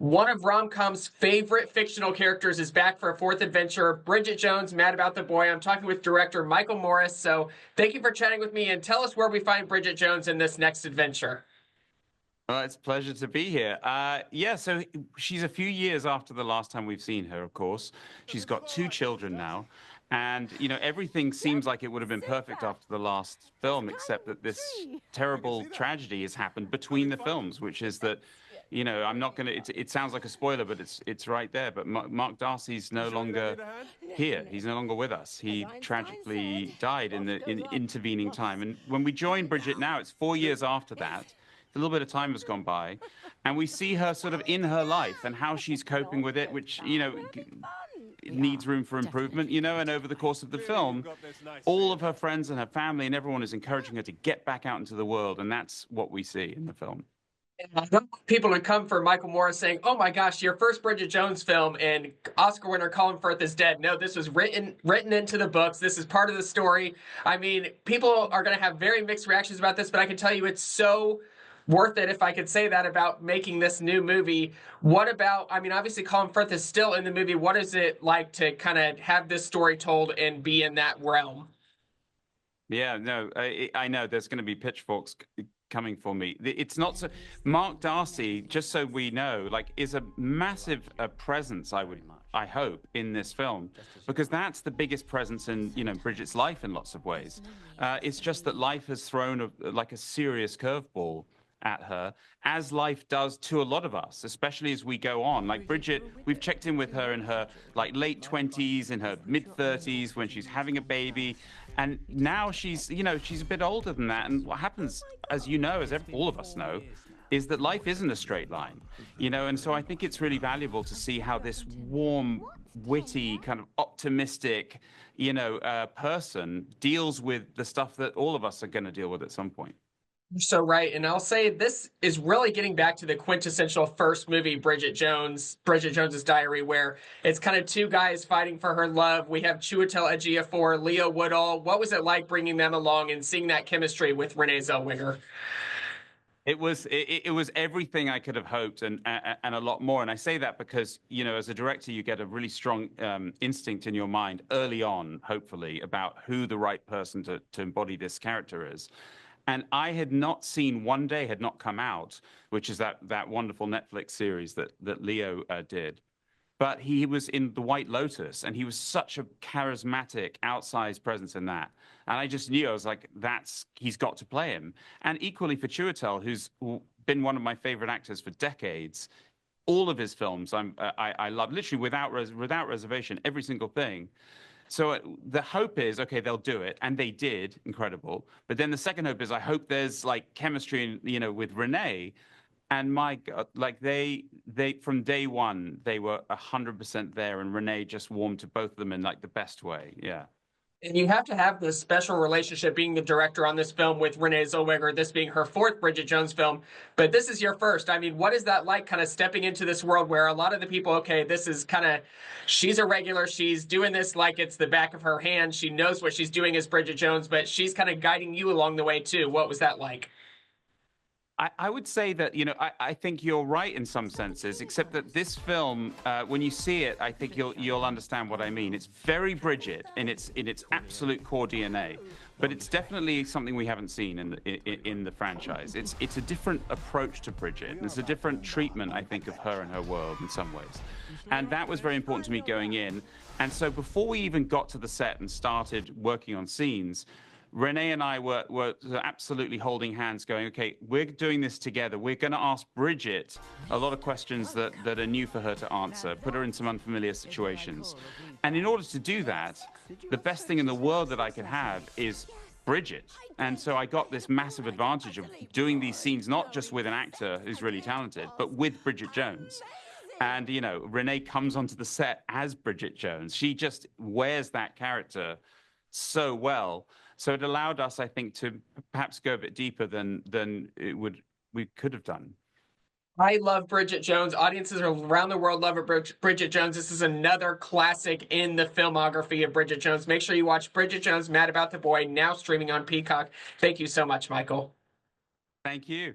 One of rom-com's favorite fictional characters is back for a fourth adventure. Bridget Jones, Mad About the Boy. I'm talking with director Michael Morris. So thank you for chatting with me and tell us where we find Bridget Jones in this next adventure. Well, it's a pleasure to be here. Yeah, so she's a few years after the last time we've seen her, of course. She's got 2 children now. And, everything seems like it would have been perfect after the last film, except that this terrible tragedy has happened between the films, which is that, I'm not going to, it sounds like a spoiler, but it's right there. But Mark Darcy's no longer here. He's no longer with us. He tragically died in the intervening time. And when we join Bridget now, it's 4 years after that. A little bit of time has gone by, and we see her sort of in her life and how she's coping with it, which, needs room for improvement, and over the course of the film, all of her friends and her family and everyone is encouraging her to get back out into the world, and that's what we see in the film. I don't want people to come for Michael Morris saying, oh my gosh, your first Bridget Jones film and Oscar winner Colin Firth is dead. No, this was written into the books. This is part of the story. I mean, people are going to have very mixed reactions about this, but I can tell you it's so worth it, if I could say that, about making this new movie. What about, I mean, obviously Colin Firth is still in the movie. What is it like to kind of have this story told and be in that realm? Yeah, no, I know there's going to be pitchforks coming for me. It's not so. Mark Darcy, just so we know, is a massive presence, I hope, in this film, because that's the biggest presence in, Bridget's life in lots of ways. It's just that life has thrown a serious curveball at her, as life does to a lot of us, especially as we go on. Like Bridget, we've checked in with her in her late 20s, in her mid 30s, when she's having a baby, and now she's she's a bit older than that. And what happens, as all of us know, is that life isn't a straight line, and so I think it's really valuable to see how this warm, witty, kind of optimistic, person deals with the stuff that all of us are going to deal with at some point. You're so right. And I'll say this is really getting back to the quintessential first movie, Bridget Jones's Diary, where it's kind of 2 guys fighting for her love. We have Chiwetel Ejiofor, Leo Woodall. What was it like bringing them along and seeing that chemistry with Renée Zellweger? It was everything I could have hoped and a lot more. And I say that because, as a director, you get a really strong instinct in your mind early on, hopefully, about who the right person to embody this character is. And I had not seen One Day had not come out, which is that wonderful Netflix series that Leo did. But he was in The White Lotus, and he was such a charismatic, outsized presence in that. And I just knew, I was like, he's got to play him. And equally for Chiwetel, who's been one of my favorite actors for decades, all of his films I love, literally without reservation, every single thing. So the hope is, okay, they'll do it, and they did, incredible. But then the second hope is, I hope there's chemistry, with Renée, and my God, they from day one they were 100% there, and Renée just warmed to both of them in the best way. Yeah. And you have to have this special relationship being the director on this film with Renée Zellweger, this being her 4th Bridget Jones film. But this is your first. I mean, what is that like, kind of stepping into this world where a lot of the people, okay, this is kind of, she's a regular, she's doing this like it's the back of her hand. She knows what she's doing as Bridget Jones, but she's kind of guiding you along the way too. What was that like? I would say that, I think you're right in some senses, except that this film, when you see it, I think you'll understand what I mean. It's very Bridget in its absolute core DNA, but it's definitely something we haven't seen in the franchise. It's a different approach to Bridget. It's a different treatment, I think, of her and her world in some ways. And that was very important to me going in. And so before we even got to the set and started working on scenes, Renée and I were absolutely holding hands going, okay, we're doing this together. We're going to ask Bridget a lot of questions that are new for her to answer, put her in some unfamiliar situations. And in order to do that, the best thing in the world that I could have is Bridget. And so I got this massive advantage of doing these scenes, not just with an actor who's really talented, but with Bridget Jones. And, Renée comes onto the set as Bridget Jones. She just wears that character so well. So it allowed us, I think, to perhaps go a bit deeper than we could have done. I love Bridget Jones. Audiences around the world love Bridget Jones. This is another classic in the filmography of Bridget Jones. Make sure you watch Bridget Jones, Mad About the Boy, now streaming on Peacock. Thank you so much, Michael. Thank you.